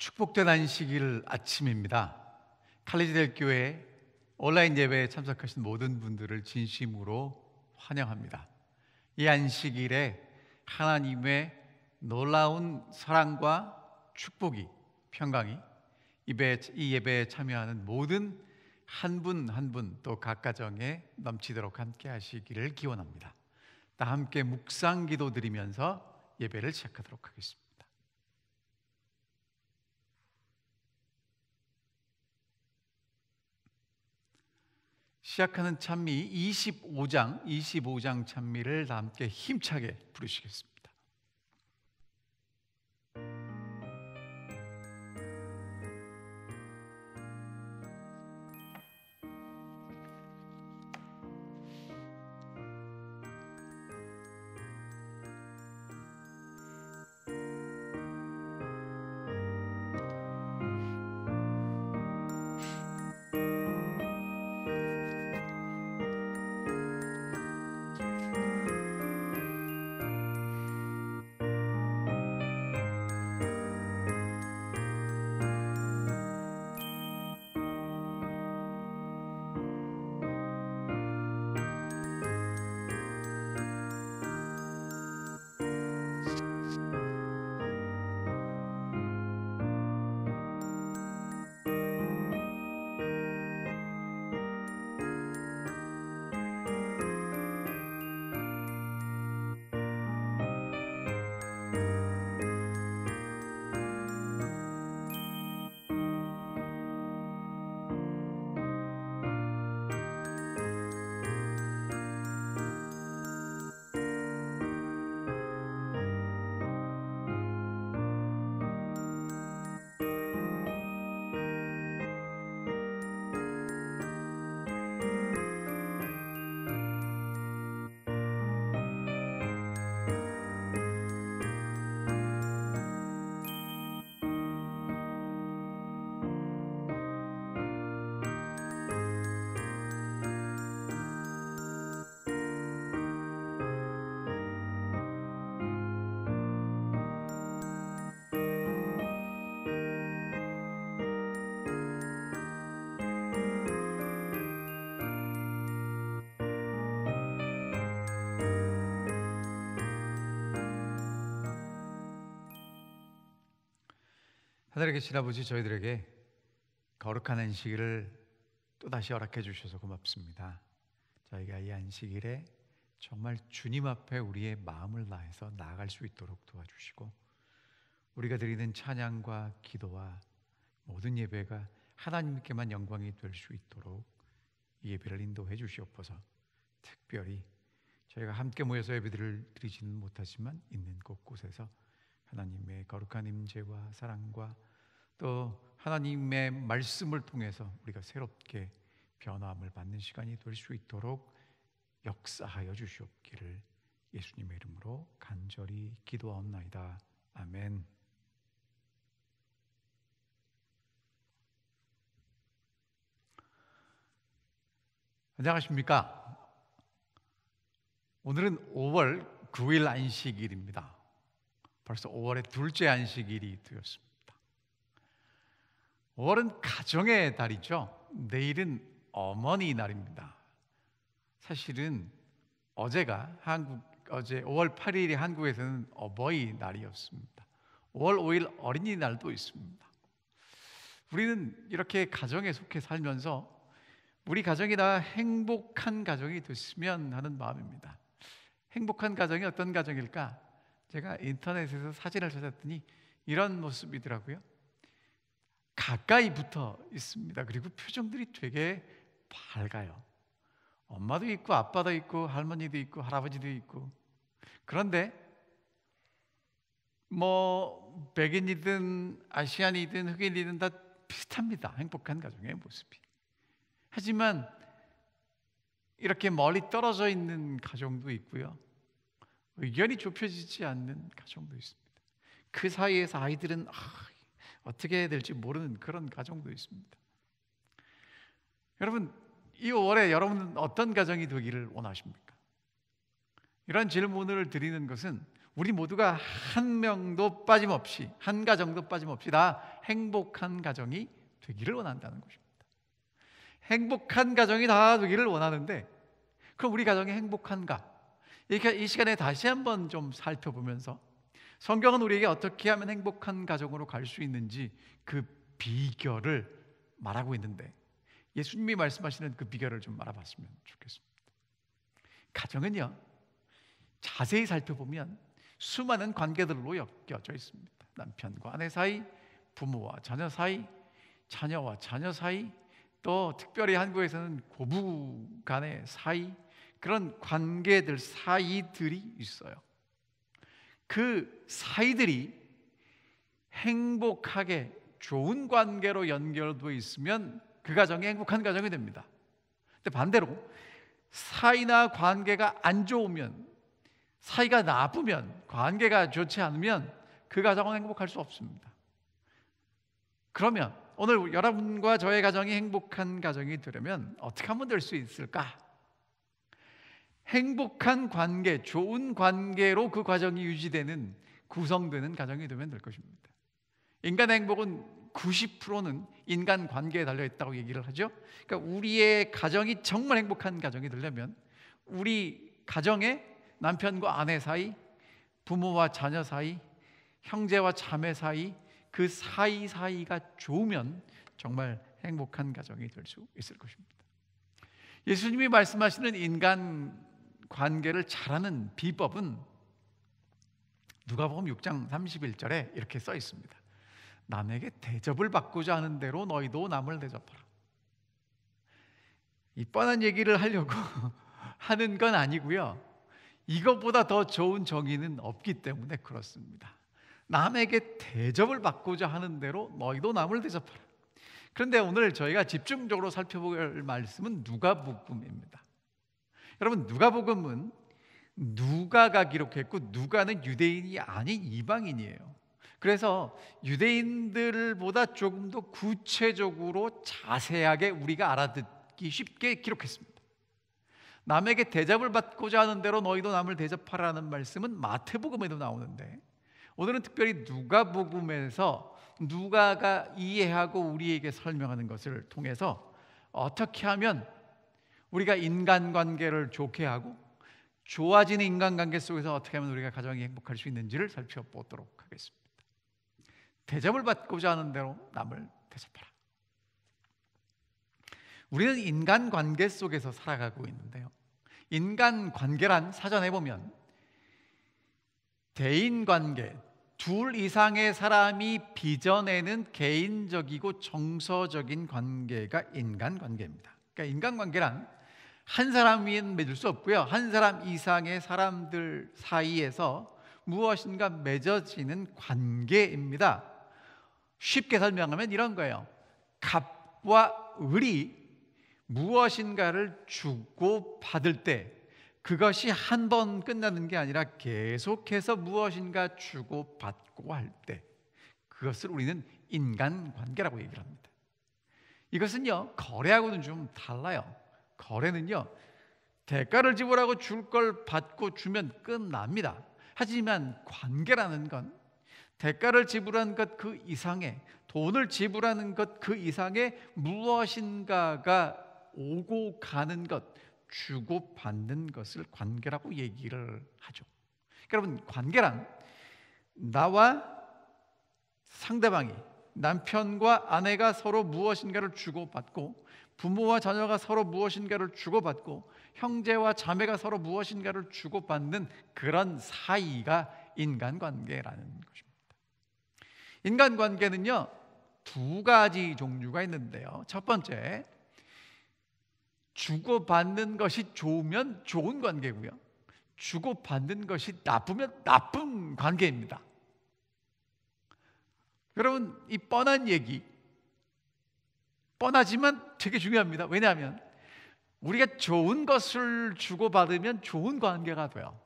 축복된 안식일 아침입니다. 칼리지델 교회 온라인 예배에 참석하신 모든 분들을 진심으로 환영합니다. 이 안식일에 하나님의 놀라운 사랑과 축복이, 평강이 이 예배에 참여하는 모든 한 분 한 분 또 각 가정에 넘치도록 함께 하시기를 기원합니다. 다 함께 묵상 기도 드리면서 예배를 시작하도록 하겠습니다. 시작하는 찬미 25장 찬미를 다 함께 힘차게 부르시겠습니다. 하늘에 계신 아버지, 저희들에게 거룩한 안식일을 또다시 허락해 주셔서 고맙습니다. 저희가 이 안식일에 정말 주님 앞에 우리의 마음을 다해서 나아갈 수 있도록 도와주시고, 우리가 드리는 찬양과 기도와 모든 예배가 하나님께만 영광이 될 수 있도록 이 예배를 인도해 주시옵소서. 특별히 저희가 함께 모여서 예배들을 드리지는 못하지만 있는 곳곳에서 하나님의 거룩한 임재와 사랑과 또 하나님의 말씀을 통해서 우리가 새롭게 변화함을 받는 시간이 될 수 있도록 역사하여 주시옵기를 예수님의 이름으로 간절히 기도하옵나이다. 아멘. 안녕하십니까? 오늘은 5월 9일 안식일입니다. 벌써 5월의 둘째 안식일이 되었습니다. 5월은 가정의 달이죠. 내일은 어머니 날입니다. 사실은 어제 5월 8일이 한국에서는 어버이날이었습니다. 5월 5일 어린이날도 있습니다. 우리는 이렇게 가정에 속해 살면서 우리 가정이 다 행복한 가정이 됐으면 하는 마음입니다. 행복한 가정이 어떤 가정일까? 제가 인터넷에서 사진을 찾았더니 이런 모습이더라고요. 가까이 붙어 있습니다. 그리고 표정들이 되게 밝아요. 엄마도 있고 아빠도 있고 할머니도 있고 할아버지도 있고. 그런데 백인이든 아시안이든 흑인이든 다 비슷합니다. 행복한 가정의 모습이. 하지만 이렇게 멀리 떨어져 있는 가정도 있고요, 의견이 좁혀지지 않는 가정도 있습니다. 그 사이에서 아이들은 어떻게 해야 될지 모르는 그런 가정도 있습니다. 여러분, 이 5월에 여러분은 어떤 가정이 되기를 원하십니까? 이런 질문을 드리는 것은 우리 모두가 한 명도 빠짐없이, 한 가정도 빠짐없이 다 행복한 가정이 되기를 원한다는 것입니다. 행복한 가정이 다 되기를 원하는데, 그럼 우리 가정이 행복한가? 이 시간에 다시 한번 좀 살펴보면서 성경은 우리에게 어떻게 하면 행복한 가정으로 갈 수 있는지 그 비결을 말하고 있는데, 예수님이 말씀하시는 그 비결을 좀 알아봤으면 좋겠습니다. 가정은요, 자세히 살펴보면 수많은 관계들로 엮여져 있습니다. 남편과 아내 사이, 부모와 자녀 사이, 자녀와 자녀 사이, 또 특별히 한국에서는 고부 간의 사이, 그런 관계들, 사이들이 있어요. 그 사이들이 행복하게 좋은 관계로 연결되어 있으면 그 가정이 행복한 가정이 됩니다. 근데 반대로 사이나 관계가 안 좋으면, 사이가 나쁘면, 관계가 좋지 않으면 그 가정은 행복할 수 없습니다. 그러면 오늘 여러분과 저의 가정이 행복한 가정이 되려면 어떻게 하면 될 수 있을까? 행복한 관계, 좋은 관계로 그 가정이 유지되는, 구성되는 가정이 되면 될 것입니다. 인간의 행복은 90%는 인간 관계에 달려있다고 얘기를 하죠. 그러니까 우리의 가정이 정말 행복한 가정이 되려면 우리 가정에 남편과 아내 사이, 부모와 자녀 사이, 형제와 자매 사이, 그 사이가 좋으면 정말 행복한 가정이 될 수 있을 것입니다. 예수님이 말씀하시는 인간 관계를 잘하는 비법은 누가복음 6장 31절에 이렇게 써 있습니다. 남에게 대접을 받고자 하는 대로 너희도 남을 대접하라. 이 뻔한 얘기를 하려고 하는 건 아니고요, 이것보다 더 좋은 정의는 없기 때문에 그렇습니다. 남에게 대접을 받고자 하는 대로 너희도 남을 대접하라. 그런데 오늘 저희가 집중적으로 살펴볼 말씀은 누가복음입니다. 여러분, 누가복음은 누가가 기록했고, 누가는 유대인이 아닌 이방인이에요. 그래서 유대인들보다 조금 더 구체적으로 자세하게 우리가 알아듣기 쉽게 기록했습니다. 남에게 대접을 받고자 하는 대로 너희도 남을 대접하라는 말씀은 마태복음에도 나오는데, 오늘은 특별히 누가복음에서 누가가 이해하고 우리에게 설명하는 것을 통해서 어떻게 하면 우리가 인간관계를 좋게 하고 좋아지는 인간관계 속에서 어떻게 하면 우리가 가정이 행복할 수 있는지를 살펴보도록 하겠습니다. 대접을 받고자 하는 대로 남을 대접하라. 우리는 인간관계 속에서 살아가고 있는데요, 인간관계란 사전에 보면 대인관계, 둘 이상의 사람이 빚어내는 개인적이고 정서적인 관계가 인간관계입니다. 그러니까 인간관계란 한 사람 위엔 맺을 수 없고요, 한 사람 이상의 사람들 사이에서 무엇인가 맺어지는 관계입니다. 쉽게 설명하면 이런 거예요. 갑과 을이 무엇인가를 주고 받을 때 그것이 한 번 끝나는 게 아니라 계속해서 무엇인가 주고 받고 할 때, 그것을 우리는 인간관계라고 얘기를 합니다. 이것은요, 거래하고는 좀 달라요. 거래는요, 대가를 지불하고 줄 걸 받고 주면 끝납니다. 하지만 관계라는 건 대가를 지불한 것 그 이상의, 돈을 지불하는 것 그 이상의 무엇인가가 오고 가는 것, 주고 받는 것을 관계라고 얘기를 하죠. 여러분, 관계란 나와 상대방이, 남편과 아내가 서로 무엇인가를 주고받고, 부모와 자녀가 서로 무엇인가를 주고받고, 형제와 자매가 서로 무엇인가를 주고받는 그런 사이가 인간관계라는 것입니다. 인간관계는요, 두 가지 종류가 있는데요, 첫 번째, 주고받는 것이 좋으면 좋은 관계고요, 주고받는 것이 나쁘면 나쁜 관계입니다. 여러분, 이 뻔한 얘기, 뻔하지만 되게 중요합니다. 왜냐하면 우리가 좋은 것을 주고받으면 좋은 관계가 돼요.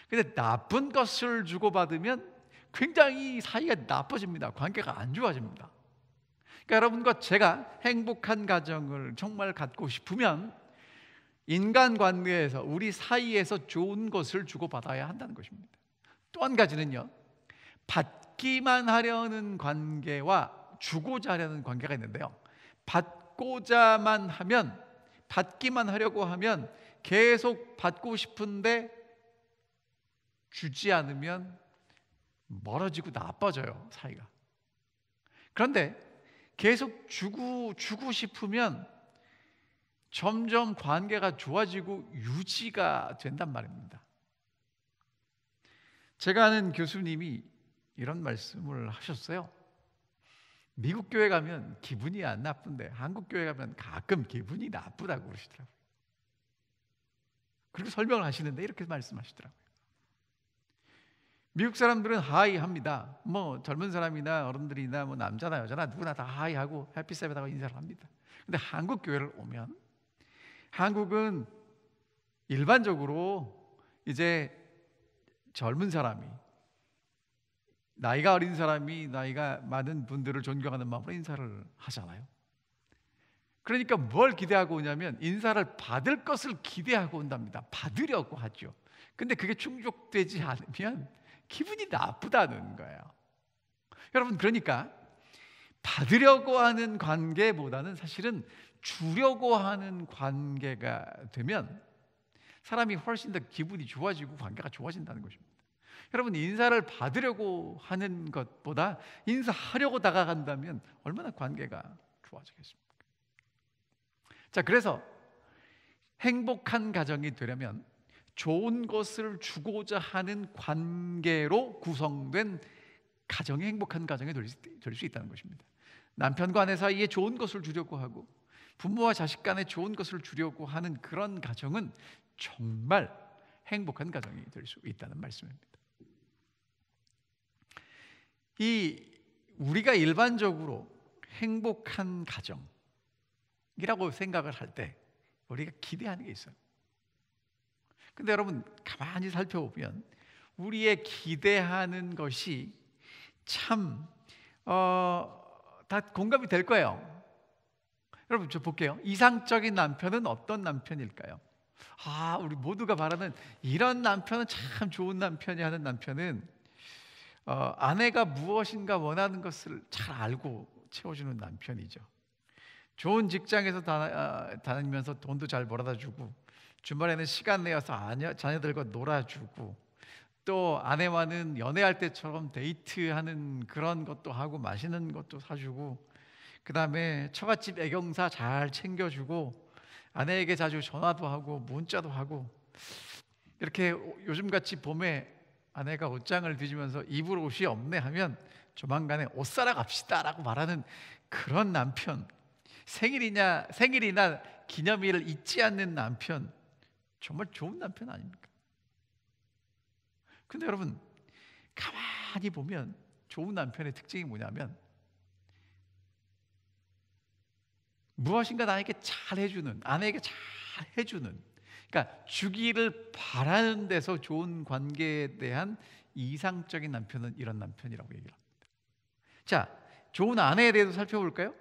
근데 나쁜 것을 주고받으면 굉장히 사이가 나빠집니다. 관계가 안 좋아집니다. 그러니까 여러분과 제가 행복한 가정을 정말 갖고 싶으면 인간관계에서, 우리 사이에서 좋은 것을 주고받아야 한다는 것입니다. 또 한 가지는요, 받기만 하려는 관계와 주고자 하려는 관계가 있는데요, 받고자만 하면, 받기만 하려고 하면 계속 받고 싶은데 주지 않으면 멀어지고 나빠져요, 사이가. 그런데 계속 주고 싶으면 점점 관계가 좋아지고 유지가 된단 말입니다. 제가 아는 교수님이 이런 말씀을 하셨어요. 미국 교회 가면 기분이 안 나쁜데 한국 교회 가면 가끔 기분이 나쁘다고 그러시더라고요. 그리고 설명을 하시는데 이렇게 말씀하시더라고요. 미국 사람들은 하이 합니다. 뭐 젊은 사람이나 어른들이나 뭐 남자나 여자나 누구나 다 하이 하고 해피 세븐하고 인사를 합니다. 근데 한국 교회를 오면 한국은 일반적으로 이제 젊은 사람이, 나이가 어린 사람이 나이가 많은 분들을 존경하는 마음으로 인사를 하잖아요. 그러니까 뭘 기대하고 오냐면 인사를 받을 것을 기대하고 온답니다. 받으려고 하죠. 근데 그게 충족되지 않으면 기분이 나쁘다는 거예요. 여러분, 그러니까 받으려고 하는 관계보다는 사실은 주려고 하는 관계가 되면 사람이 훨씬 더 기분이 좋아지고 관계가 좋아진다는 것입니다. 여러분, 인사를 받으려고 하는 것보다 인사하려고 다가간다면 얼마나 관계가 좋아지겠습니까? 자, 그래서 행복한 가정이 되려면 좋은 것을 주고자 하는 관계로 구성된 가정이 행복한 가정이 될 수 있다는 것입니다. 남편과 아내 사이에 좋은 것을 주려고 하고 부모와 자식 간에 좋은 것을 주려고 하는 그런 가정은 정말 행복한 가정이 될 수 있다는 말씀입니다. 우리가 일반적으로 행복한 가정이라고 생각을 할 때 우리가 기대하는 게 있어요. 근데 여러분, 가만히 살펴보면 우리의 기대하는 것이 참 다 공감이 될 거예요. 여러분, 저 볼게요. 이상적인 남편은 어떤 남편일까요? 우리 모두가 바라는 이런 남편은 참 좋은 남편이 하는 남편은 아내가 무엇인가 원하는 것을 잘 알고 채워주는 남편이죠. 좋은 직장에서 다니면서 돈도 잘 벌어다 주고 주말에는 시간 내어서 자녀들과 놀아주고 또 아내와는 연애할 때처럼 데이트하는 그런 것도 하고 맛있는 것도 사주고 그 다음에 처갓집 애경사 잘 챙겨주고 아내에게 자주 전화도 하고 문자도 하고 이렇게 요즘같이 봄에 아내가 옷장을 뒤지면서 입을 옷이 없네 하면 조만간에 옷 사러 갑시다 라고 말하는 그런 남편, 생일이나 기념일을 잊지 않는 남편, 정말 좋은 남편 아닙니까? 근데 여러분, 가만히 보면 좋은 남편의 특징이 뭐냐면 무엇인가 나에게 잘 해주는, 아내에게 잘 해주는, 그러니까 주기를 바라는 데서 좋은 관계에 대한 이상적인 남편은 이런 남편이라고 얘기를 합니다. 자, 좋은 아내에 대해서 살펴볼까요?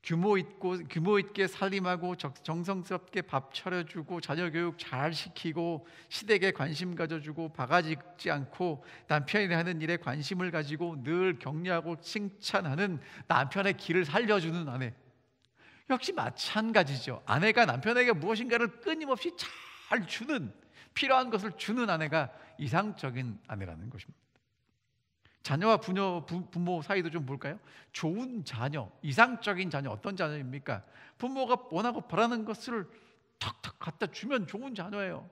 규모 있게 살림하고 정성스럽게 밥 차려주고 자녀 교육 잘 시키고 시댁에 관심 가져주고 바가지 긁지 않고 남편이 하는 일에 관심을 가지고 늘 격려하고 칭찬하는 남편의 길을 살려주는 아내. 역시 마찬가지죠. 아내가 남편에게 무엇인가를 끊임없이 잘 주는, 필요한 것을 주는 아내가 이상적인 아내라는 것입니다. 자녀와 부모 사이도 좀 볼까요? 좋은 자녀, 이상적인 자녀, 어떤 자녀입니까? 부모가 원하고 바라는 것을 탁탁 갖다 주면 좋은 자녀예요.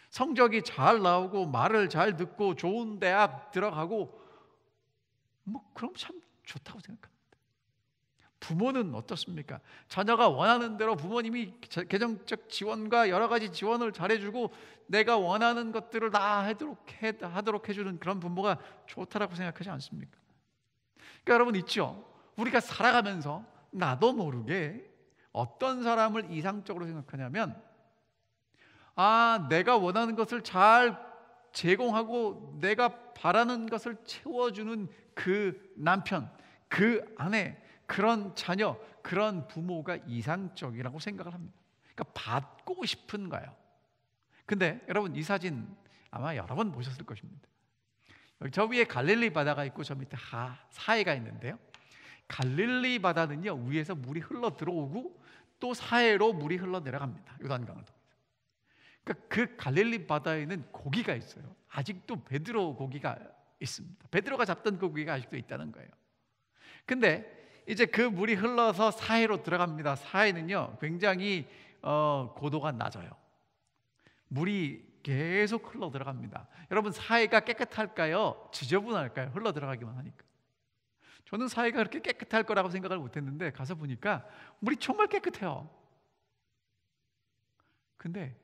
성적이 잘 나오고 말을 잘 듣고 좋은 대학 들어가고 그럼 참 좋다고 생각합니다. 부모는 어떻습니까? 자녀가 원하는 대로 부모님이 재정적 지원과 여러 가지 지원을 잘해주고 내가 원하는 것들을 다 하도록 해주는 그런 부모가 좋다라고 생각하지 않습니까? 그러니까 여러분 있죠? 우리가 살아가면서 나도 모르게 어떤 사람을 이상적으로 생각하냐면 내가 원하는 것을 잘 제공하고 내가 바라는 것을 채워주는 그 남편, 그 아내, 그런 자녀, 그런 부모가 이상적이라고 생각을 합니다. 그러니까 받고 싶은 거예요. 근데 여러분, 이 사진 아마 여러 번 보셨을 것입니다. 저 위에 갈릴리 바다가 있고 저 밑에 사해가 있는데요. 갈릴리 바다는요, 위에서 물이 흘러 들어오고 또 사해로 물이 흘러 내려갑니다. 요단강을 통해서. 그러니까 그 갈릴리 바다에는 고기가 있어요. 아직도 베드로 고기가 있습니다. 베드로가 잡던 그 고기가 아직도 있다는 거예요. 근데 이제 그 물이 흘러서 사해로 들어갑니다. 사해는요, 굉장히 고도가 낮아요. 물이 계속 흘러 들어갑니다. 여러분, 사해가 깨끗할까요? 지저분할까요? 흘러 들어가기만 하니까. 저는 사해가 그렇게 깨끗할 거라고 생각을 못했는데 가서 보니까 물이 정말 깨끗해요. 근데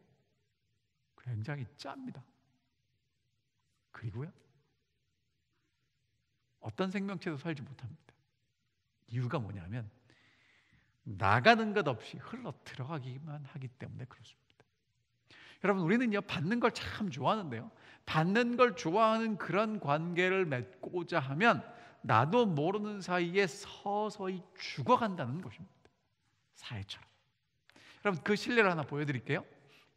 굉장히 짭니다. 그리고요, 어떤 생명체도 살지 못합니다. 이유가 뭐냐면 나가는 것 없이 흘러 들어가기만 하기 때문에 그렇습니다. 여러분, 우리는요, 받는 걸 참 좋아하는데요, 받는 걸 좋아하는 그런 관계를 맺고자 하면 나도 모르는 사이에 서서히 죽어간다는 것입니다. 사회처럼. 여러분, 그 실례를 하나 보여드릴게요.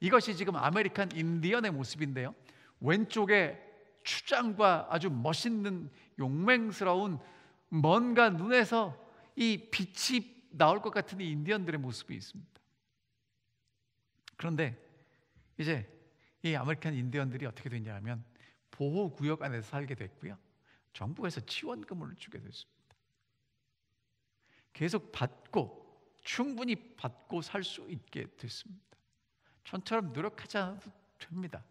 이것이 지금 아메리칸 인디언의 모습인데요, 왼쪽에 추장과 아주 멋있는 용맹스러운 뭔가 눈에서 이 빛이 나올 것 같은 이 인디언들의 모습이 있습니다. 그런데 이제 이 아메리칸 인디언들이 어떻게 됐냐면 보호구역 안에서 살게 됐고요, 정부에서 지원금을 주게 됐습니다. 계속 받고 충분히 받고 살 수 있게 됐습니다. 전처럼 노력하지 않아도 됩니다.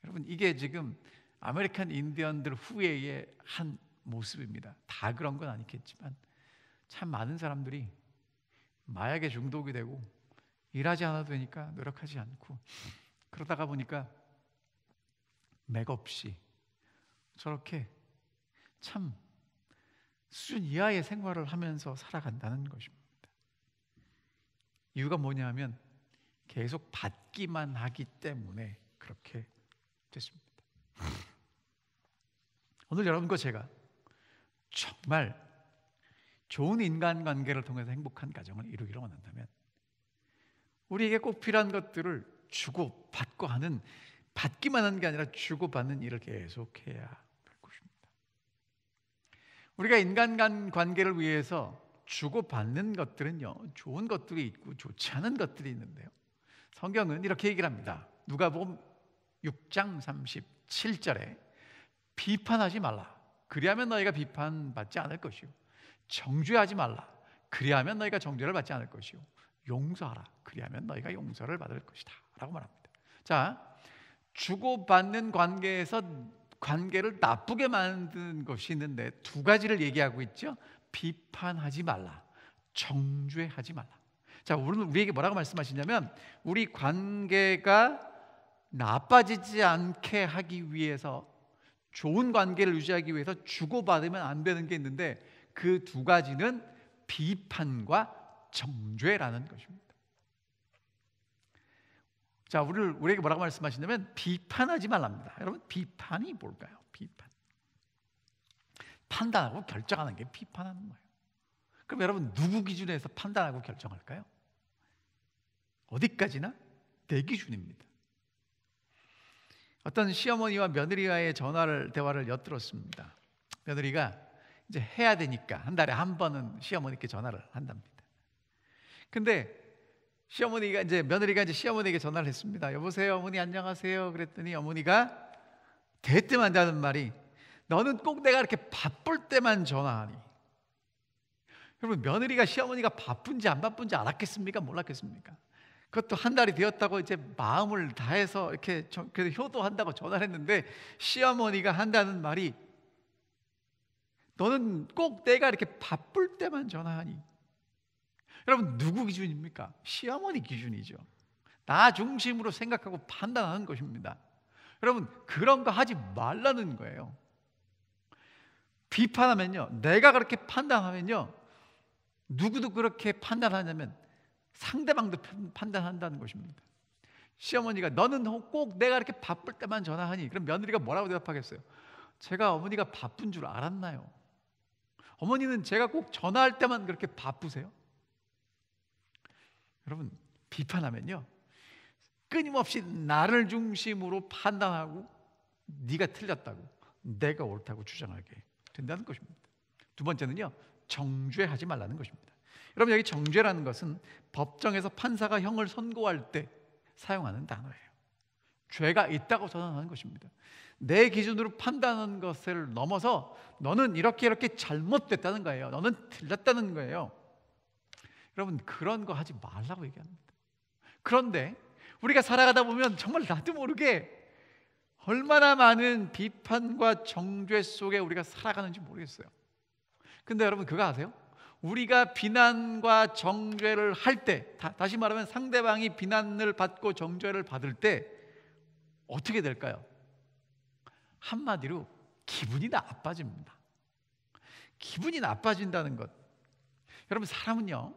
여러분, 이게 지금 아메리칸 인디언들 후예의 한 모습입니다. 다 그런 건 아니겠지만 참 많은 사람들이 마약에 중독이 되고 일하지 않아도 되니까 노력하지 않고, 그러다가 보니까 맥없이 저렇게 참 수준 이하의 생활을 하면서 살아간다는 것입니다. 이유가 뭐냐면 계속 받기만 하기 때문에 그렇게 됐습니다. 오늘 여러분과 제가 정말 좋은 인간관계를 통해서 행복한 가정을 이루기를 원한다면 우리에게 꼭 필요한 것들을 주고 받고 하는, 받기만 하는 게 아니라 주고 받는 일을 계속해야 할 것입니다. 우리가 인간관계를 위해서 주고 받는 것들은요, 좋은 것들이 있고 좋지 않은 것들이 있는데요, 성경은 이렇게 얘기를 합니다. 누가복음 6장 37절에 비판하지 말라, 그리하면 너희가 비판받지 않을 것이요, 정죄하지 말라, 그리하면 너희가 정죄를 받지 않을 것이요, 용서하라, 그리하면 너희가 용서를 받을 것이다 라고 말합니다. 자, 주고받는 관계에서 관계를 나쁘게 만드는 것이 있는데 두 가지를 얘기하고 있죠. 비판하지 말라, 정죄하지 말라. 자, 우리에게 뭐라고 말씀하시냐면 우리 관계가 나빠지지 않게 하기 위해서, 좋은 관계를 유지하기 위해서 주고받으면 안 되는 게 있는데 그 두 가지는 비판과 정죄라는 것입니다. 자, 우리에게 뭐라고 말씀하시냐면 비판하지 말랍니다. 여러분, 비판이 뭘까요? 비판. 판단하고 결정하는 게 비판하는 거예요. 그럼 여러분, 누구 기준에서 판단하고 결정할까요? 어디까지나 내 기준입니다. 어떤 시어머니와 며느리와의 대화를 엿들었습니다. 며느리가 이제 해야 되니까 한 달에 한 번은 시어머니께 전화를 한답니다. 근데 며느리가 이제 시어머니에게 전화를 했습니다. 여보세요, 어머니 안녕하세요. 그랬더니 어머니가 대뜸 한다는 말이, 너는 꼭 내가 이렇게 바쁠 때만 전화하니. 여러분, 며느리가 시어머니가 바쁜지 안 바쁜지 알았겠습니까? 몰랐겠습니까? 그것도 한 달이 되었다고 이제 마음을 다해서 이렇게 그래도 효도한다고 전화를 했는데 시어머니가 한다는 말이, 너는 꼭 내가 이렇게 바쁠 때만 전화하니. 여러분, 누구 기준입니까? 시어머니 기준이죠. 나 중심으로 생각하고 판단하는 것입니다. 여러분, 그런 거 하지 말라는 거예요. 비판하면요, 내가 그렇게 판단하면요, 누구도 그렇게 판단하냐면 상대방도 판단한다는 것입니다. 시어머니가 너는 꼭 내가 이렇게 바쁠 때만 전화하니. 그럼 며느리가 뭐라고 대답하겠어요? 제가 어머니가 바쁜 줄 알았나요? 어머니는 제가 꼭 전화할 때만 그렇게 바쁘세요? 여러분, 비판하면요, 끊임없이 나를 중심으로 판단하고 네가 틀렸다고, 내가 옳다고 주장하게 된다는 것입니다. 두 번째는요, 정죄하지 말라는 것입니다. 여러분, 여기 정죄라는 것은 법정에서 판사가 형을 선고할 때 사용하는 단어예요. 죄가 있다고 선언하는 것입니다. 내 기준으로 판단하는 것을 넘어서 너는 이렇게 잘못됐다는 거예요. 너는 틀렸다는 거예요. 여러분, 그런 거 하지 말라고 얘기합니다. 그런데 우리가 살아가다 보면 정말 나도 모르게 얼마나 많은 비판과 정죄 속에 우리가 살아가는지 모르겠어요. 근데 여러분, 그거 아세요? 우리가 비난과 정죄를 할 때, 다시 말하면 상대방이 비난을 받고 정죄를 받을 때 어떻게 될까요? 한마디로 기분이 나빠집니다. 기분이 나빠진다는 것. 여러분, 사람은요,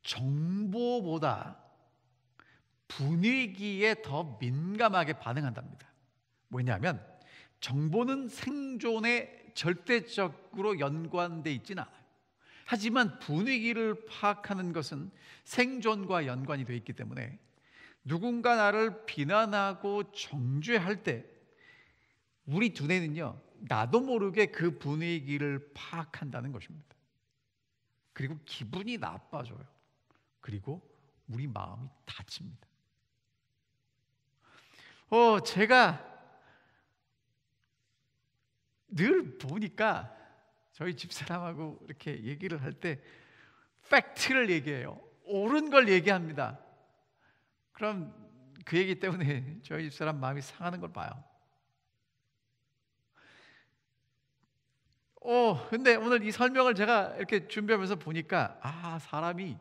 정보보다 분위기에 더 민감하게 반응한답니다. 뭐냐면 정보는 생존에 절대적으로 연관돼 있지는 않아요. 하지만 분위기를 파악하는 것은 생존과 연관이 되어 있기 때문에 누군가 나를 비난하고 정죄할 때 우리 두뇌는요, 나도 모르게 그 분위기를 파악한다는 것입니다. 그리고 기분이 나빠져요. 그리고 우리 마음이 다칩니다. 제가 늘 보니까 저희 집사람하고 이렇게 얘기를 할 때 팩트를 얘기해요. 옳은 걸 얘기합니다. 그럼 그 얘기 때문에 저희 집사람 마음이 상하는 걸 봐요. 근데 오늘 이 설명을 제가 이렇게 준비하면서 보니까 사람이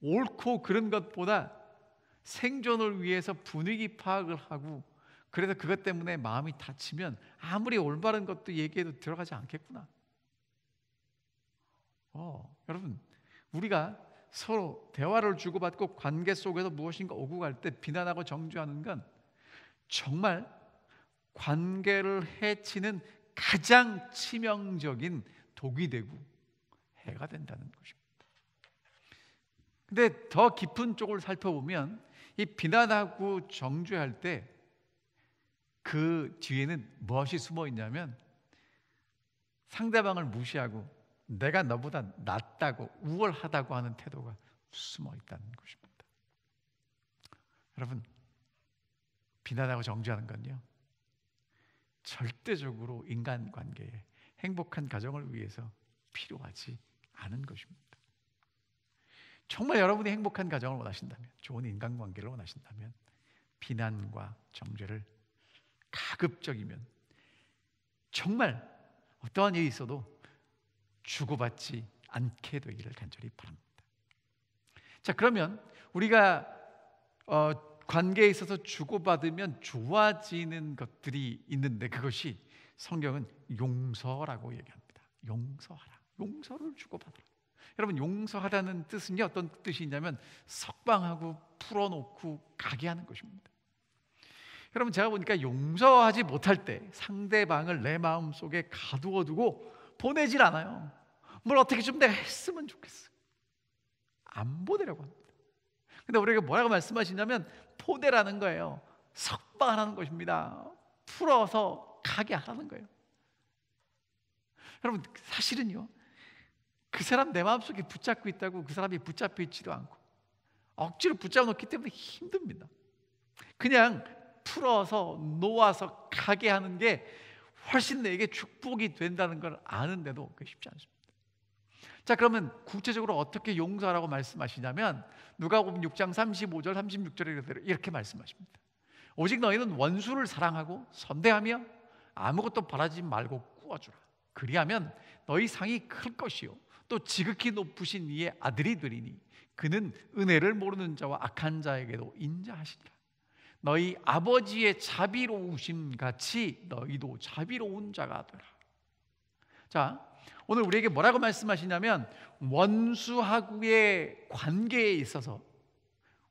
옳고 그런 것보다 생존을 위해서 분위기 파악을 하고, 그래서 그것 때문에 마음이 다치면 아무리 올바른 것도 얘기해도 들어가지 않겠구나. 여러분, 우리가 서로 대화를 주고받고 관계 속에서 무엇인가 오고 갈 때 비난하고 정죄하는 건 정말 관계를 해치는 가장 치명적인 독이 되고 해가 된다는 것입니다. 근데 더 깊은 쪽을 살펴보면 이 비난하고 정죄할 때 그 뒤에는 무엇이 숨어 있냐면 상대방을 무시하고 내가 너보다 낫다고, 우월하다고 하는 태도가 숨어 있다는 것입니다. 여러분, 비난하고 정죄하는 건요, 절대적으로 인간관계에 행복한 가정을 위해서 필요하지 않은 것입니다. 정말 여러분이 행복한 가정을 원하신다면, 좋은 인간관계를 원하신다면 비난과 정죄를 가급적이면 정말 어떠한 일이 있어도 주고받지 않게 되기를 간절히 바랍니다. 자, 그러면 우리가 관계에 있어서 주고받으면 좋아지는 것들이 있는데 그것이 성경은 용서라고 얘기합니다. 용서하라. 용서를 주고받아라. 여러분, 용서하라는 뜻은요, 어떤 뜻이 있냐면 석방하고 풀어놓고 가게 하는 것입니다. 여러분, 제가 보니까 용서하지 못할 때 상대방을 내 마음속에 가두어두고 보내질 않아요. 뭘 어떻게 좀 내가 했으면 좋겠어. 안 보내려고 합니다. 근데 우리가 뭐라고 말씀하시냐면 포대라는 거예요. 석방하라는 것입니다. 풀어서 가게 하라는 거예요. 여러분, 사실은요, 그 사람 내 마음속에 붙잡고 있다고 그 사람이 붙잡혀 있지도 않고 억지로 붙잡아 놓기 때문에 힘듭니다. 그냥 풀어서 놓아서 가게 하는 게 훨씬 내게 축복이 된다는 걸 아는데도 그게 쉽지 않습니다. 자, 그러면 구체적으로 어떻게 용서하라고 말씀하시냐면 누가복음 6장 35절 36절에 이렇게 말씀하십니다. 오직 너희는 원수를 사랑하고 선대하며 아무것도 바라지 말고 꾸어주라. 그리하면 너희 상이 클 것이요 또 지극히 높으신 이의 아들이 되리니 그는 은혜를 모르는 자와 악한 자에게도 인자하시리라. 너희 아버지의 자비로우심 같이 너희도 자비로운 자가 되라. 자, 오늘 우리에게 뭐라고 말씀하시냐면 원수하고의 관계에 있어서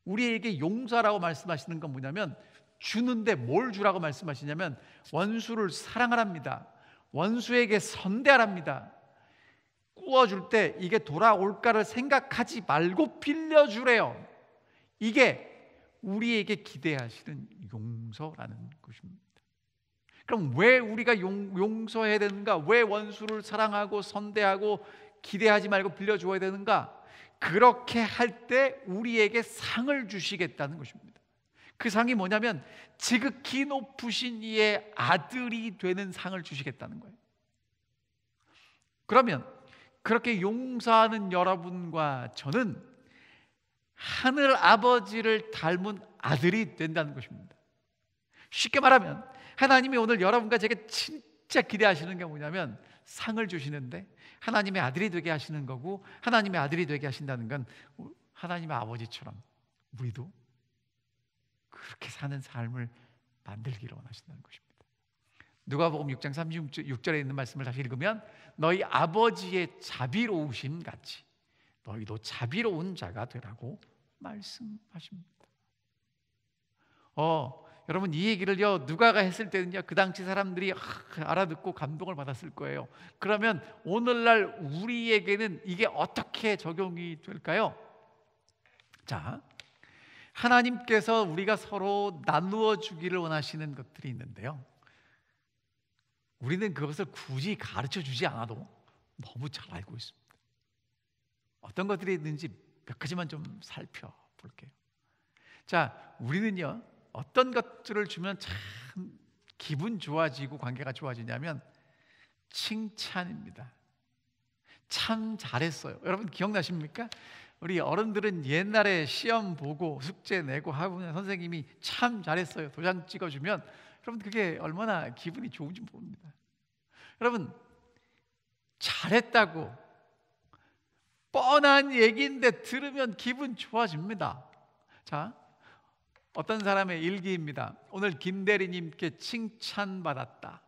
우리에게 용서라고 말씀하시는 건 뭐냐면 주는데 뭘 주라고 말씀하시냐면 원수를 사랑하랍니다. 원수에게 선대하랍니다. 꾸어줄 때 이게 돌아올까를 생각하지 말고 빌려주래요. 이게 우리에게 기대하시는 용서라는 것입니다. 그럼 왜 우리가 용서해야 되는가? 왜 원수를 사랑하고 선대하고 기대하지 말고 빌려줘야 되는가? 그렇게 할 때 우리에게 상을 주시겠다는 것입니다. 그 상이 뭐냐면 지극히 높으신 이의 아들이 되는 상을 주시겠다는 거예요. 그러면 그렇게 용서하는 여러분과 저는 하늘 아버지를 닮은 아들이 된다는 것입니다. 쉽게 말하면 하나님이 오늘 여러분과 제게 진짜 기대하시는 게 뭐냐면 상을 주시는데 하나님의 아들이 되게 하시는 거고, 하나님의 아들이 되게 하신다는 건 하나님의 아버지처럼 우리도 그렇게 사는 삶을 만들기를 원하신다는 것입니다. 누가복음 6장 36절에 있는 말씀을 다시 읽으면 너희 아버지의 자비로우심 같이 너희도 자비로운 자가 되라고 말씀하십니다. 여러분, 이 얘기를요 누가가 했을 때는요 그 당시 사람들이 알아듣고 감동을 받았을 거예요. 그러면 오늘날 우리에게는 이게 어떻게 적용이 될까요? 자, 하나님께서 우리가 서로 나누어 주기를 원하시는 것들이 있는데요, 우리는 그것을 굳이 가르쳐 주지 않아도 너무 잘 알고 있습니다. 어떤 것들이 있는지 몇 가지만 좀 살펴볼게요. 자, 우리는요 어떤 것들을 주면 참 기분 좋아지고 관계가 좋아지냐면 칭찬입니다. 참 잘했어요. 여러분 기억나십니까? 우리 어른들은 옛날에 시험 보고 숙제 내고 하면 선생님이 참 잘했어요 도장 찍어주면 여러분 그게 얼마나 기분이 좋은지 모릅니다. 여러분, 잘했다고 뻔한 얘기인데 들으면 기분 좋아집니다. 자, 어떤 사람의 일기입니다. 오늘 김대리님께 칭찬받았다.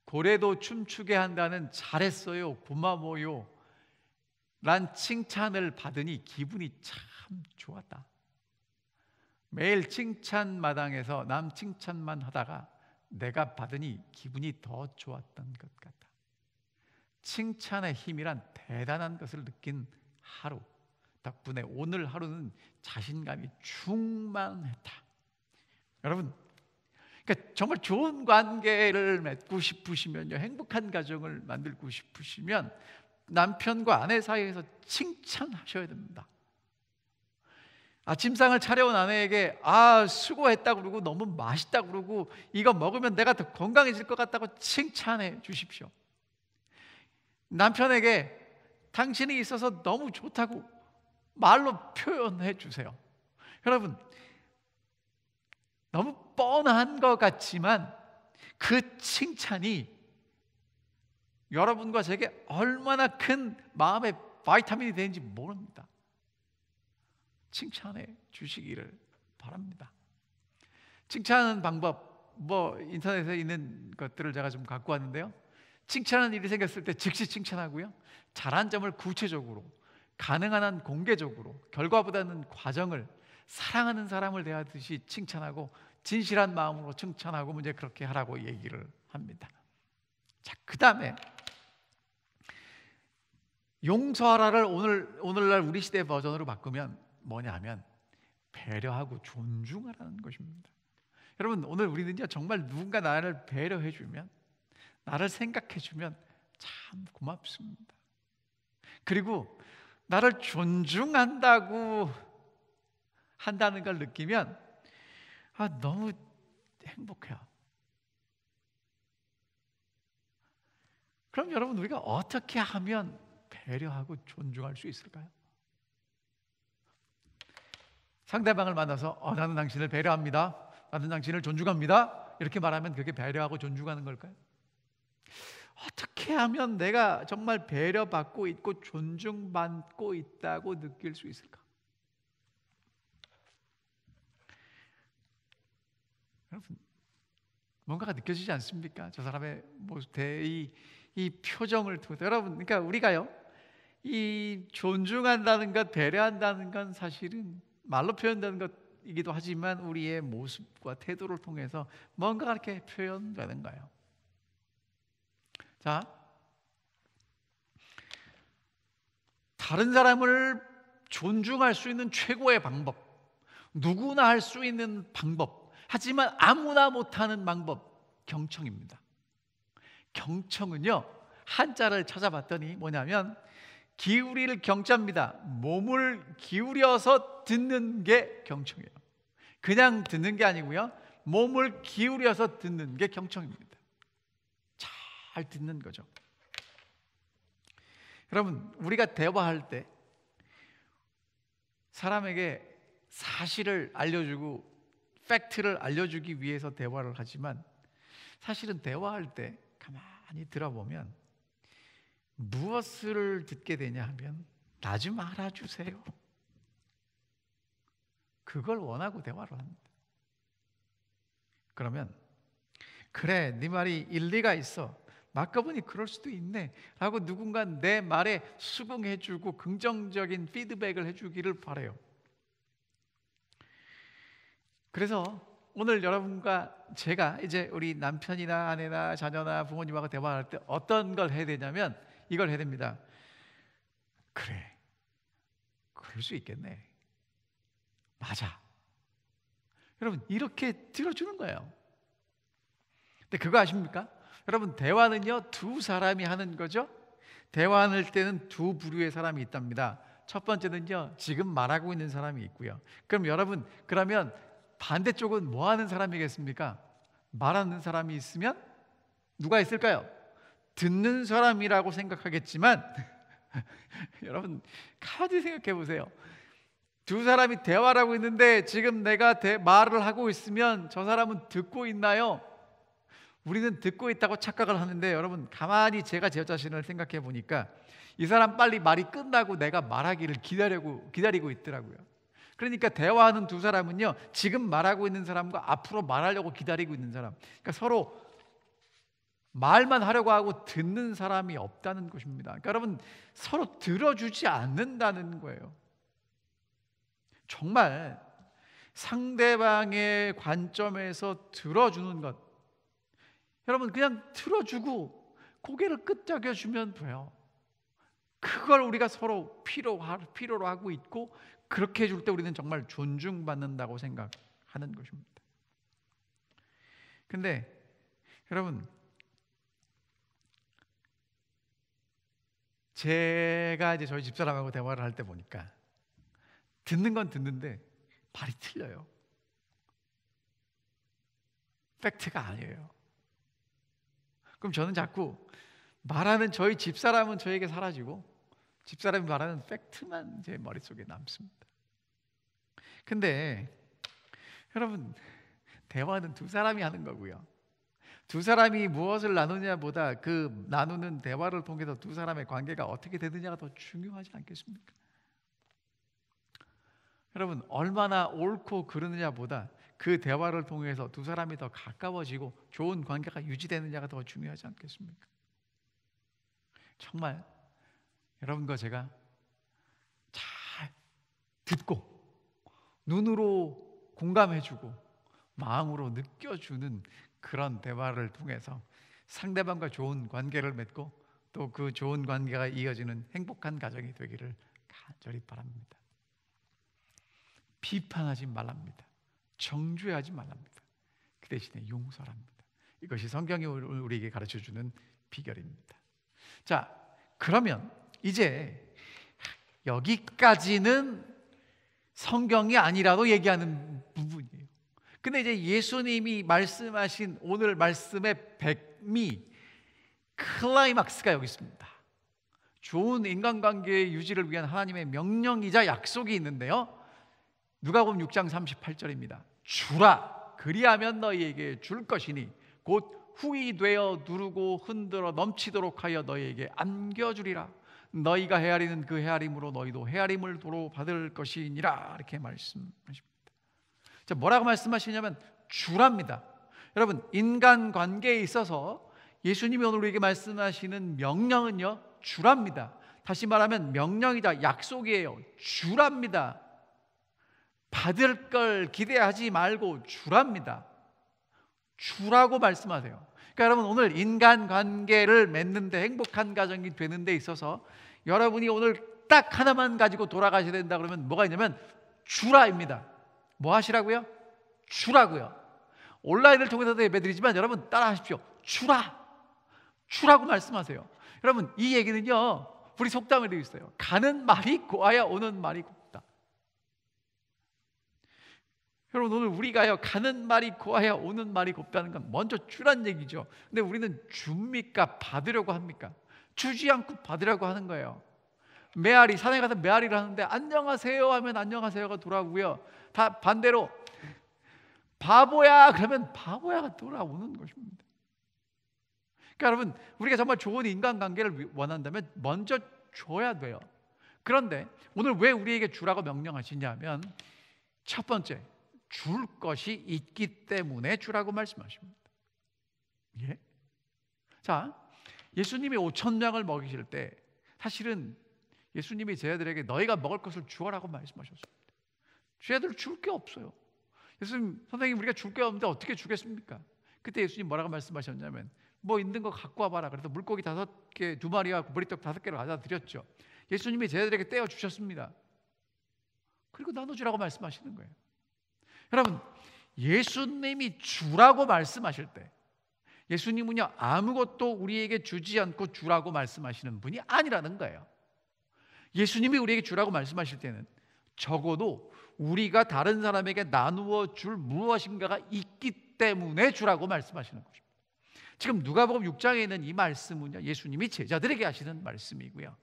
고래도 춤추게 한다는 잘했어요, 고마워요 란 칭찬을 받으니 기분이 참 좋았다. 매일 칭찬마당에서 남 칭찬만 하다가 내가 받으니 기분이 더 좋았던 것 같다. 칭찬의 힘이란 대단한 것을 느낀 하루 덕분에 오늘 하루는 자신감이 충만했다. 여러분, 그러니까 정말 좋은 관계를 맺고 싶으시면요, 행복한 가정을 만들고 싶으시면 남편과 아내 사이에서 칭찬하셔야 됩니다. 아침상을 차려온 아내에게 수고했다고 그러고 너무 맛있다고 그러고 이거 먹으면 내가 더 건강해질 것 같다고 칭찬해 주십시오. 남편에게 당신이 있어서 너무 좋다고 말로 표현해 주세요. 여러분, 너무 뻔한 것 같지만 그 칭찬이 여러분과 제게 얼마나 큰 마음의 바이타민이 되는지 모릅니다. 칭찬해 주시기를 바랍니다. 칭찬하는 방법, 인터넷에 있는 것들을 제가 좀 갖고 왔는데요, 칭찬하는 일이 생겼을 때 즉시 칭찬하고요, 잘한 점을 구체적으로, 가능한 한 공개적으로, 결과보다는 과정을, 사랑하는 사람을 대하듯이 칭찬하고 진실한 마음으로 칭찬하고 이제 그렇게 하라고 얘기를 합니다. 자, 그 다음에 용서하라를 오늘날 우리 시대 버전으로 바꾸면 뭐냐면 배려하고 존중하라는 것입니다. 여러분, 오늘 우리는요 정말 누군가 나를 배려해 주면, 나를 생각해 주면 참 고맙습니다. 그리고 나를 존중한다고 한다는 걸 느끼면 너무 행복해요. 그럼 여러분, 우리가 어떻게 하면 배려하고 존중할 수 있을까요? 상대방을 만나서 나는 당신을 배려합니다, 나는 당신을 존중합니다 이렇게 말하면 그게 배려하고 존중하는 걸까요? 어떻게 하면 내가 정말 배려받고 있고 존중받고 있다고 느낄 수 있을까? 여러분, 뭔가가 느껴지지 않습니까? 저 사람의 모습, 이 표정을 통해서. 여러분, 그러니까 우리가요 이 존중한다는 것, 배려한다는 건 사실은 말로 표현되는 것이기도 하지만 우리의 모습과 태도를 통해서 뭔가 이렇게 표현되는 거예요. 자, 다른 사람을 존중할 수 있는 최고의 방법, 누구나 할 수 있는 방법, 하지만 아무나 못하는 방법, 경청입니다. 경청은요, 한자를 찾아봤더니 뭐냐면 기울일 경자입니다. 몸을 기울여서 듣는 게 경청이에요. 그냥 듣는 게 아니고요, 몸을 기울여서 듣는 게 경청입니다. 잘 듣는 거죠. 여러분, 우리가 대화할 때 사람에게 사실을 알려주고 팩트를 알려주기 위해서 대화를 하지만, 사실은 대화할 때 가만히 들어보면 무엇을 듣게 되냐 하면 나 좀 알아주세요, 그걸 원하고 대화를 합니다. 그러면 그래, 네 말이 일리가 있어, 맞고 보니 그럴 수도 있네 라고 누군가 내 말에 수긍해주고 긍정적인 피드백을 해주기를 바라요. 그래서 오늘 여러분과 제가 이제 우리 남편이나 아내나 자녀나 부모님하고 대화할 때 어떤 걸 해야 되냐면 이걸 해야 됩니다. 그래, 그럴 수 있겠네, 맞아. 여러분, 이렇게 들어주는 거예요. 근데 그거 아십니까? 여러분, 대화는요 두 사람이 하는 거죠. 대화할 때는 두 부류의 사람이 있답니다. 첫 번째는요, 지금 말하고 있는 사람이 있고요. 그럼 여러분, 그러면 반대쪽은 뭐 하는 사람이겠습니까? 말하는 사람이 있으면 누가 있을까요? 듣는 사람이라고 생각하겠지만 여러분, 가만히 생각해 보세요. 두 사람이 대화를 하고 있는데 지금 내가 말을 하고 있으면 저 사람은 듣고 있나요? 우리는 듣고 있다고 착각을 하는데, 여러분 가만히 제가 제 자신을 생각해 보니까 이 사람 빨리 말이 끝나고 내가 말하기를 기다리고 있더라고요. 그러니까 대화하는 두 사람은요, 지금 말하고 있는 사람과 앞으로 말하려고 기다리고 있는 사람, 그러니까 서로 말만 하려고 하고 듣는 사람이 없다는 것입니다. 그러니까 여러분, 서로 들어주지 않는다는 거예요. 정말 상대방의 관점에서 들어주는 것, 여러분 그냥 들어주고 고개를 끄덕여주면 돼요. 그걸 우리가 서로 필요로 하고 있고, 그렇게 해줄 때 우리는 정말 존중받는다고 생각하는 것입니다. 근데 여러분, 제가 이제 저희 집사람하고 대화를 할 때 보니까 듣는 건 듣는데 말이 틀려요. 팩트가 아니에요. 그럼 저는 자꾸 말하는 저희 집사람은 저에게 사라지고 집사람이 말하는 팩트만 제 머릿속에 남습니다. 근데 여러분, 대화는 두 사람이 하는 거고요, 두 사람이 무엇을 나누냐보다 그 나누는 대화를 통해서 두 사람의 관계가 어떻게 되느냐가 더 중요하지 않겠습니까? 여러분, 얼마나 옳고 그르느냐보다 그 대화를 통해서 두 사람이 더 가까워지고 좋은 관계가 유지되느냐가 더 중요하지 않겠습니까? 정말 여러분과 제가 잘 듣고 눈으로 공감해주고 마음으로 느껴주는 그런 대화를 통해서 상대방과 좋은 관계를 맺고 또 그 좋은 관계가 이어지는 행복한 가정이 되기를 간절히 바랍니다. 비판하지 말랍니다. 정죄하지 말랍니다. 그 대신에 용서랍니다. 이것이 성경이 우리에게 가르쳐주는 비결입니다. 자, 그러면 이제 여기까지는 성경이 아니라도 얘기하는 부분이에요. 근데 이제 예수님이 말씀하신 오늘 말씀의 백미, 클라이막스가 여기 있습니다. 좋은 인간관계의 유지를 위한 하나님의 명령이자 약속이 있는데요, 누가복음 6장 38절입니다. 주라, 그리하면 너희에게 줄 것이니 곧 후히 되어 누르고 흔들어 넘치도록 하여 너희에게 안겨주리라. 너희가 헤아리는 그 헤아림으로 너희도 헤아림을 도로 받을 것이니라. 이렇게 말씀하십니다. 자, 뭐라고 말씀하시냐면 주랍니다. 여러분, 인간관계에 있어서 예수님이 오늘 우리에게 말씀하시는 명령은요, 주랍니다. 다시 말하면 명령이다, 약속이에요. 주랍니다. 받을 걸 기대하지 말고 주랍니다. 주라고 말씀하세요. 그러니까 여러분, 오늘 인간관계를 맺는데, 행복한 가정이 되는 데 있어서 여러분이 오늘 딱 하나만 가지고 돌아가셔야 된다 그러면 뭐가 있냐면 주라입니다. 뭐 하시라고요? 주라고요. 온라인을 통해서도 예배드리지만 여러분 따라하십시오. 주라고 말씀하세요. 여러분 이 얘기는요, 우리 속담에도 있어요. 가는 말이 고와야 오는 말이 곱다. 여러분 오늘 우리가요, 가는 말이 고와야 오는 말이 곱다는 건 먼저 주란 얘기죠. 근데 우리는 줍니까? 받으려고 합니까? 주지 않고 받으려고 하는 거예요. 메아리, 산에 가서 메아리를 하는데 안녕하세요 하면 안녕하세요가 돌아오고요, 다 반대로 바보야 그러면 바보야가 돌아오는 것입니다. 그러니까 여러분 우리가 정말 좋은 인간관계를 원한다면 먼저 줘야 돼요. 그런데 오늘 왜 우리에게 주라고 명령하시냐면 첫 번째, 줄 것이 있기 때문에 주라고 말씀하십니다. 예? 자, 예수님이 5,000명을 먹이실 때 사실은 예수님이 제자들에게 너희가 먹을 것을 주어라고 말씀하셨습니다. 제자들 줄 게 없어요. 예수님, 선생님 우리가 줄 게 없는데 어떻게 주겠습니까? 그때 예수님 뭐라고 말씀하셨냐면 뭐 있는 거 갖고 와봐라. 그래서 물고기 5개 2마리와 보리떡 5개를 가져다 드렸죠. 예수님이 제자들에게 떼어 주셨습니다. 그리고 나눠주라고 말씀하시는 거예요. 여러분 예수님이 주라고 말씀하실 때 예수님은요 아무것도 우리에게 주지 않고 주라고 말씀하시는 분이 아니라는 거예요. 예수님이 우리에게 주라고 말씀하실 때는 적어도 우리가 다른 사람에게 나누어 줄 무엇인가가 있기 때문에 주라고 말씀하시는 것입니다. 지금 누가복음 6장에 있는 이 말씀은요, 예수님이 제자들에게 하시는 말씀이고요,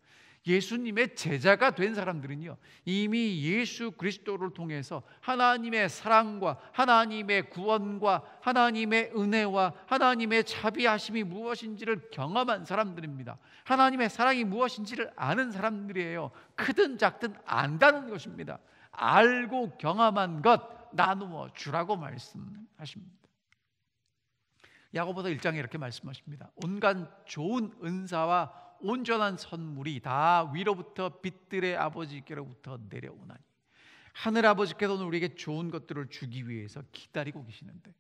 예수님의 제자가 된 사람들은요 이미 예수 그리스도를 통해서 하나님의 사랑과 하나님의 구원과 하나님의 은혜와 하나님의 자비하심이 무엇인지를 경험한 사람들입니다. 하나님의 사랑이 무엇인지를 아는 사람들이에요. 크든 작든 안다는 것입니다. 알고 경험한 것 나누어 주라고 말씀하십니다. 야고보서 1장에 이렇게 말씀하십니다. 온갖 좋은 은사와 온전한 선물이 다 위로부터 빛들의 아버지께로부터 내려오나니 하늘 아버지께서는 우리에게 좋은 것들을 주기 위해서 기다리고 계시는데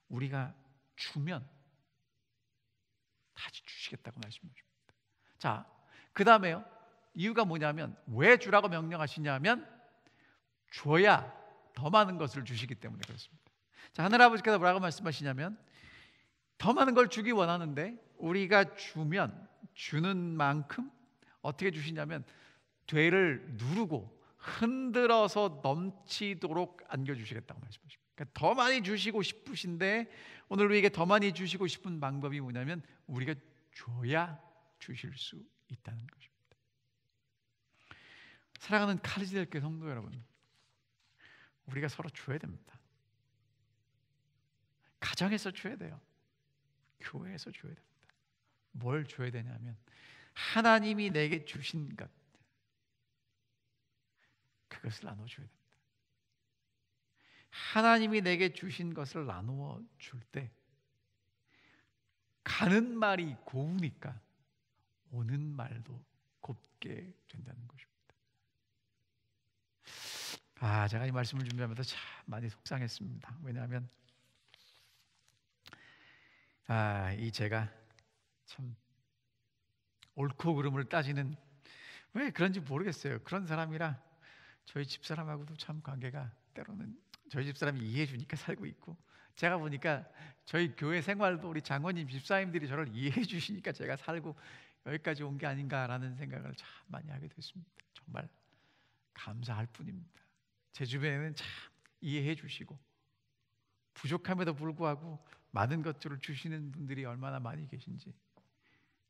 우리가 주면 다시 주시겠다고 말씀하십니다. 자, 그 다음에요, 이유가 뭐냐면 왜 주라고 명령하시냐면 줘야 더 많은 것을 주시기 때문에 그렇습니다. 자, 하늘 아버지께서 뭐라고 말씀하시냐면 더 많은 걸 주기 원하는데 우리가 주면 주는 만큼 어떻게 주시냐면 되를 누르고 흔들어서 넘치도록 안겨주시겠다고 말씀하십니다. 그러니까 더 많이 주시고 싶으신데 오늘 우리에게 더 많이 주시고 싶은 방법이 뭐냐면 우리가 줘야 주실 수 있다는 것입니다. 사랑하는 카리스델교회 성도 여러분, 우리가 서로 줘야 됩니다. 가정에서 줘야 돼요. 교회에서 줘야 됩니다. 뭘 줘야 되냐면 하나님이 내게 주신 것, 그것을 나눠줘야 됩니다. 하나님이 내게 주신 것을 나누어 줄 때 가는 말이 고우니까 오는 말도 곱게 된다는 것입니다. 제가 이 말씀을 준비하면서 참 많이 속상했습니다. 왜냐하면 이 제가 참 옳고 그름을 따지는, 왜 그런지 모르겠어요. 그런 사람이라 저희 집사람하고도 참 관계가 때로는 저희 집사람이 이해해 주니까 살고 있고, 제가 보니까 저희 교회 생활도 우리 장로님 집사님들이 저를 이해해 주시니까 제가 살고 여기까지 온 게 아닌가라는 생각을 참 많이 하게 됐습니다. 정말 감사할 뿐입니다. 제 주변에는 참 이해해 주시고 부족함에도 불구하고 많은 것들을 주시는 분들이 얼마나 많이 계신지,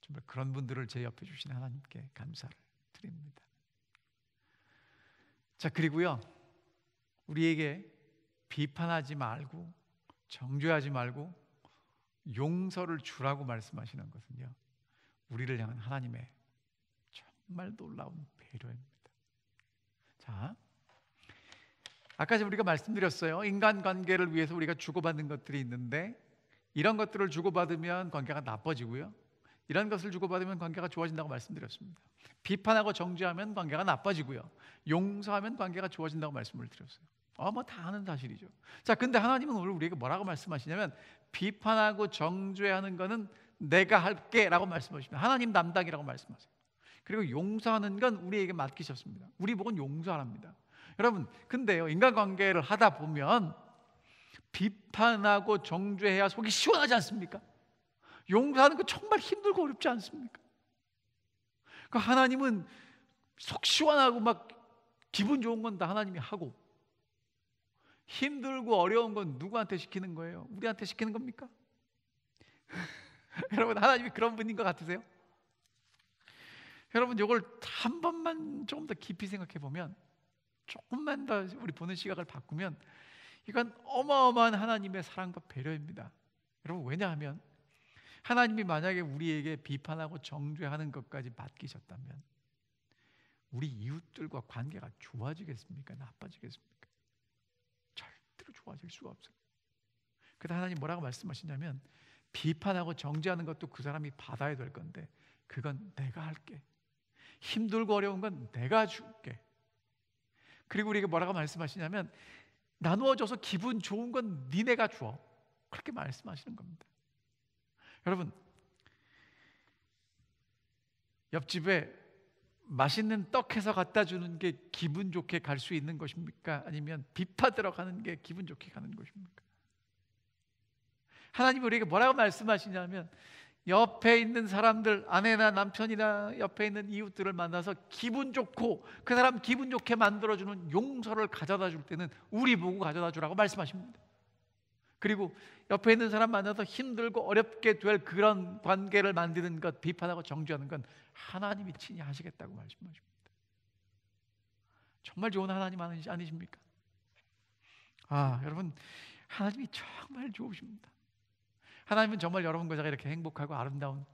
정말 그런 분들을 제 옆에 주신 하나님께 감사를 드립니다. 자, 그리고요, 우리에게 비판하지 말고 정죄하지 말고 용서를 주라고 말씀하시는 것은요, 우리를 향한 하나님의 정말 놀라운 배려입니다. 자, 아까 우리가 말씀드렸어요. 인간관계를 위해서 우리가 주고받는 것들이 있는데 이런 것들을 주고받으면 관계가 나빠지고요, 이런 것을 주고받으면 관계가 좋아진다고 말씀드렸습니다. 비판하고 정죄하면 관계가 나빠지고요, 용서하면 관계가 좋아진다고 말씀을 드렸어요. 뭐 다 아는 사실이죠. 자, 근데 하나님은 오늘 우리에게 뭐라고 말씀하시냐면 비판하고 정죄하는 거는 내가 할게 라고 말씀하십니다. 하나님 담당이라고 말씀하세요. 그리고 용서하는 건 우리에게 맡기셨습니다. 우리 복은 용서하랍니다. 여러분, 근데요, 인간관계를 하다 보면 비판하고 정죄해야 속이 시원하지 않습니까? 용서하는 거 정말 힘들고 어렵지 않습니까? 그 하나님은 속 시원하고 막 기분 좋은 건 다 하나님이 하고, 힘들고 어려운 건 누구한테 시키는 거예요? 우리한테 시키는 겁니까? 여러분, 하나님이 그런 분인 것 같으세요? 여러분, 이걸 한 번만 조금 더 깊이 생각해 보면, 조금만 더 우리 보는 시각을 바꾸면, 이건 어마어마한 하나님의 사랑과 배려입니다. 여러분, 왜냐하면 하나님이 만약에 우리에게 비판하고 정죄하는 것까지 맡기셨다면 우리 이웃들과 관계가 좋아지겠습니까? 나빠지겠습니까? 절대로 좋아질 수가 없어요. 그래서 하나님 뭐라고 말씀하시냐면, 비판하고 정죄하는 것도 그 사람이 받아야 될 건데 그건 내가 할게. 힘들고 어려운 건 내가 줄게. 그리고 우리에게 뭐라고 말씀하시냐면, 나누어져서 기분 좋은 건 니네가 줘. 그렇게 말씀하시는 겁니다. 여러분, 옆집에 맛있는 떡 해서 갖다 주는 게 기분 좋게 갈 수 있는 것입니까? 아니면 비파들어 가는 게 기분 좋게 가는 것입니까? 하나님이 우리에게 뭐라고 말씀하시냐면, 옆에 있는 사람들, 아내나 남편이나 옆에 있는 이웃들을 만나서 기분 좋고 그 사람 기분 좋게 만들어주는 용서를 가져다 줄 때는 우리 보고 가져다 주라고 말씀하십니다. 그리고 옆에 있는 사람 만나서 힘들고 어렵게 될 그런 관계를 만드는 것, 비판하고 정죄하는 건 하나님이 친히 하시겠다고 말씀하십니다. 정말 좋은 하나님 아니십니까? 여러분, 하나님이 정말 좋으십니다. 하나님은 정말 여러분과 제가 이렇게 행복하고 아름다운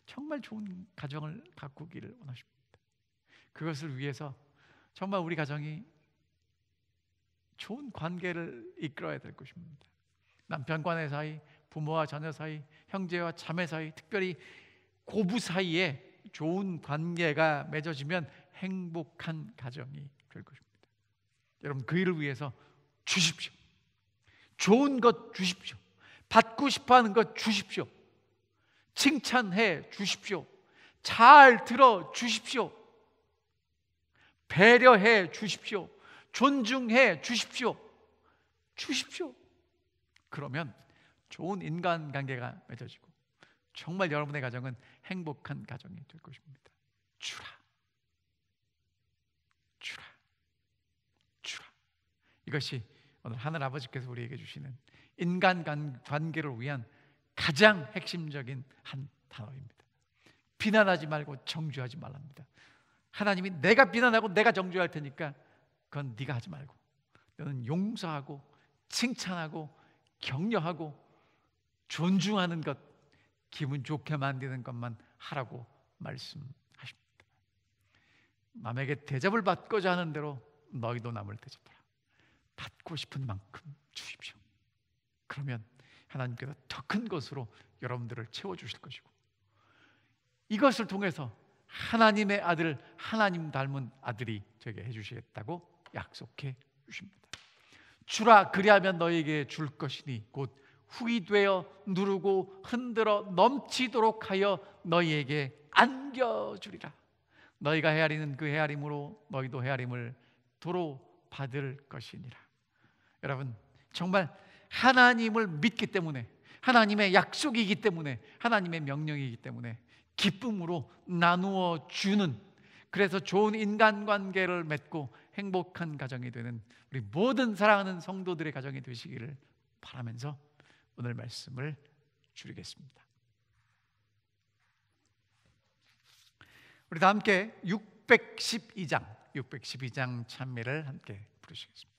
정말 좋은 가정을 가꾸기를 원하십니다. 그것을 위해서 정말 우리 가정이 좋은 관계를 이끌어야 될 것입니다. 남편과의 사이, 부모와 자녀 사이, 형제와 자매 사이, 특별히 고부 사이에 좋은 관계가 맺어지면 행복한 가정이 될 것입니다. 여러분, 그 일을 위해서 주십시오. 좋은 것 주십시오. 받고 싶어하는 것 주십시오. 칭찬해 주십시오. 잘 들어 주십시오. 배려해 주십시오. 존중해 주십시오. 주십시오. 그러면 좋은 인간관계가 맺어지고 정말 여러분의 가정은 행복한 가정이 될 것입니다. 주라. 주라. 주라. 이것이 오늘 하늘아버지께서 우리에게 주시는 인간관계를 위한 가장 핵심적인 한 단어입니다. 비난하지 말고 정죄하지 말랍니다. 하나님이 내가 비난하고 내가 정죄할 테니까 그건 네가 하지 말고 너는 용서하고 칭찬하고 격려하고 존중하는 것, 기분 좋게 만드는 것만 하라고 말씀하십니다. 남에게 대접을 받고자 하는 대로 너희도 남을 대접하라. 받고 싶은 만큼 주십시오. 그러면 하나님께서 더 큰 것으로 여러분들을 채워주실 것이고, 이것을 통해서 하나님의 아들, 하나님 닮은 아들이 되게 해주시겠다고 약속해 주십니다. 주라, 그리하면 너에게 줄 것이니 곧 훅이 되어 누르고 흔들어 넘치도록 하여 너희에게 안겨주리라. 너희가 헤아리는 그 헤아림으로 너희도 헤아림을 도로 받을 것이니라. 여러분, 정말 하나님을 믿기 때문에, 하나님의 약속이기 때문에, 하나님의 명령이기 때문에 기쁨으로 나누어 주는, 그래서 좋은 인간관계를 맺고 행복한 가정이 되는 우리 모든 사랑하는 성도들의 가정이 되시기를 바라면서 오늘 말씀을 줄이겠습니다. 우리 다 함께 612장 찬미를 함께 부르시겠습니다.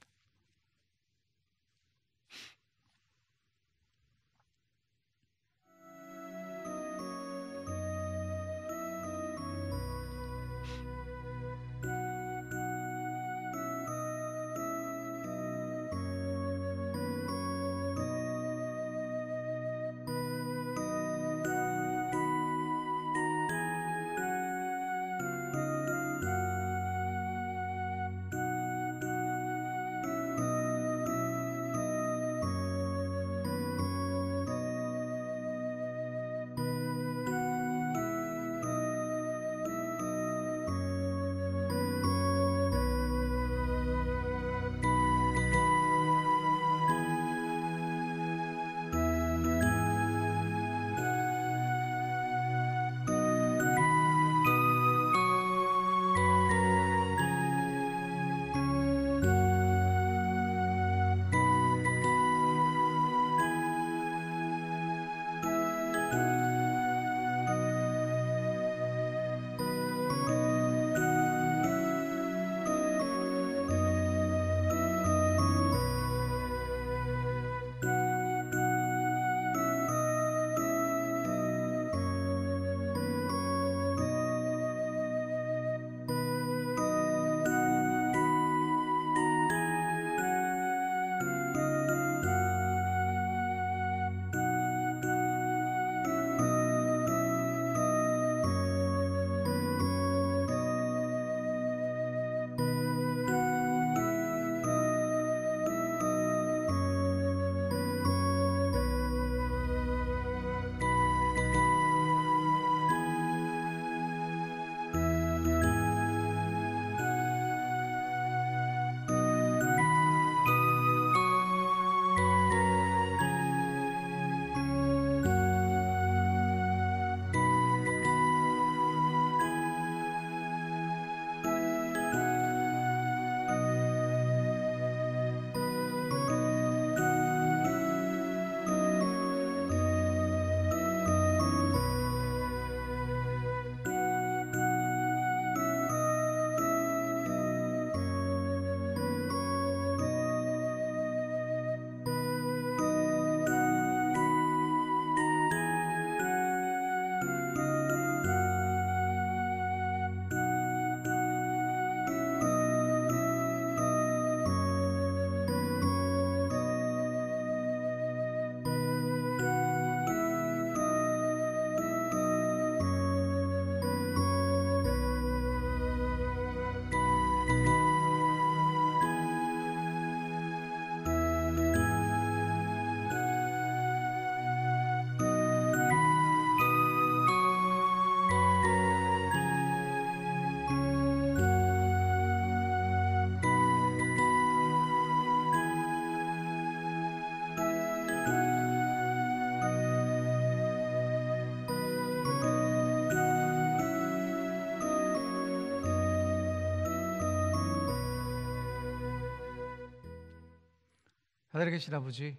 하늘에 계신 아버지,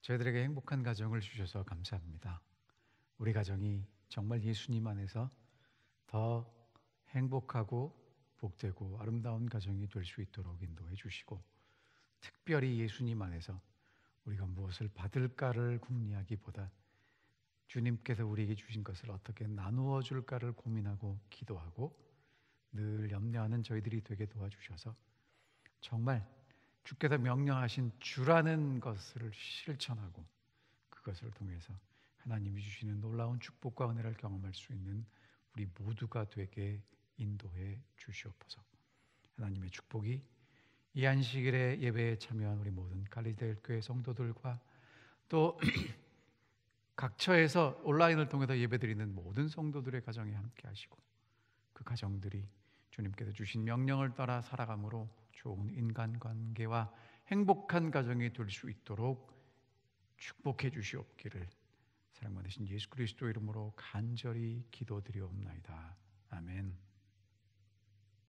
저희들에게 행복한 가정을 주셔서 감사합니다. 우리 가정이 정말 예수님 안에서 더 행복하고 복되고 아름다운 가정이 될 수 있도록 인도해 주시고, 특별히 예수님 안에서 우리가 무엇을 받을까를 궁리하기보다 주님께서 우리에게 주신 것을 어떻게 나누어 줄까를 고민하고 기도하고 늘 염려하는 저희들이 되게 도와주셔서 정말 주께서 명령하신 주라는 것을 실천하고 그것을 통해서 하나님이 주시는 놀라운 축복과 은혜를 경험할 수 있는 우리 모두가 되게 인도해 주시옵소서. 하나님의 축복이 이 안식일의 예배에 참여한 우리 모든 갈릴리 교회 성도들과 또 각처에서 온라인을 통해서 예배드리는 모든 성도들의 가정에 함께 하시고, 그 가정들이 주님께서 주신 명령을 따라 살아감으로 좋은 인간관계와 행복한 가정이 될 수 있도록 축복해 주시옵기를 사랑받으신 예수 그리스도 이름으로 간절히 기도드리옵나이다. 아멘.